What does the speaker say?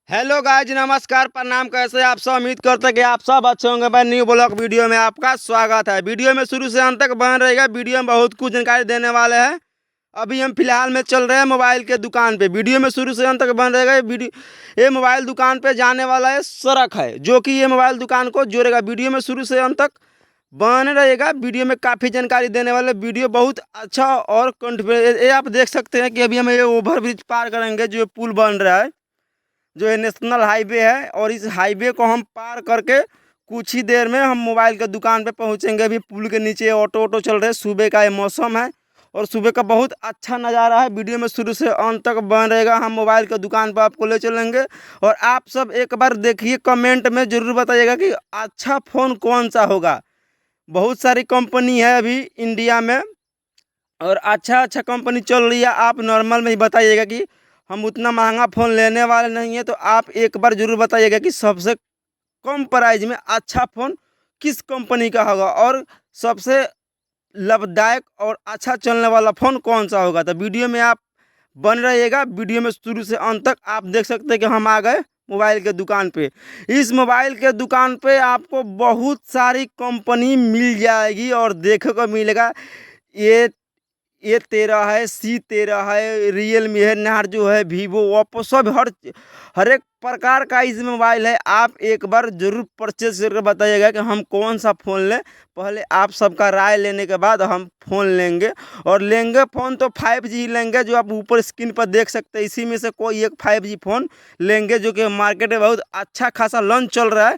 Hello guys, नमस्कार, प्रणाम। कैसे आप सब? उम्मीद करते हैं कि आप सब अच्छे होंगे। मैं न्यू ब्लॉग वीडियो में आपका स्वागत है। वीडियो में शुरू से अंत तक बन रहेगा। वीडियो में बहुत कुछ जानकारी देने वाले हैं। अभी हम फिलहाल में चल रहे हैं मोबाइल के दुकान पे। वीडियो में शुरू से अंत तक बन रहेगा। ये मोबाइल दुकान पे जाने वाला है सड़क है, जो कि ये मोबाइल दुकान को जोड़ेगा। वीडियो में शुरू से अंत तक बन रहेगा। वीडियो में काफ़ी जानकारी देने वाले। वीडियो बहुत अच्छा और ये आप देख सकते हैं कि अभी हम ये ओवर ब्रिज पार करेंगे, जो पुल बन रहा है, जो ये नेशनल हाईवे है। और इस हाईवे को हम पार करके कुछ ही देर में हम मोबाइल के दुकान पे पहुंचेंगे। अभी पुल के नीचे ऑटो चल रहे हैं। सुबह का ये मौसम है और सुबह का बहुत अच्छा नज़ारा है। वीडियो में शुरू से अंत तक बन रहेगा। हम मोबाइल के दुकान पर आपको ले चलेंगे और आप सब एक बार देखिए, कमेंट में ज़रूर बताइएगा कि अच्छा फ़ोन कौन सा होगा। बहुत सारी कंपनी है अभी इंडिया में और अच्छा कंपनी चल रही है। आप नॉर्मल में ही बताइएगा कि हम उतना महंगा फ़ोन लेने वाले नहीं है। तो आप एक बार ज़रूर बताइएगा कि सबसे कम प्राइस में अच्छा फ़ोन किस कंपनी का होगा और सबसे लाभदायक और अच्छा चलने वाला फ़ोन कौन सा होगा। तो वीडियो में आप बन रहिएगा। वीडियो में शुरू से अंत तक आप देख सकते हैं कि हम आ गए मोबाइल के दुकान पे। इस मोबाइल के दुकान पे आपको बहुत सारी कंपनी मिल जाएगी और देखने को मिलेगा। ए13 है, C13 है, रियलमी है, नार्जो है, वीवो, ओप्पो, सब हर एक प्रकार का इस मोबाइल है। आप एक बार ज़रूर परचेज करके बताइएगा कि हम कौन सा फ़ोन लें। पहले आप सबका राय लेने के बाद हम फ़ोन लेंगे। और लेंगे फ़ोन तो 5G लेंगे, जो आप ऊपर स्क्रीन पर देख सकते हैं। इसी में से कोई एक 5G फ़ोन लेंगे, जो कि मार्केट में बहुत अच्छा खासा लॉन्च चल रहा है।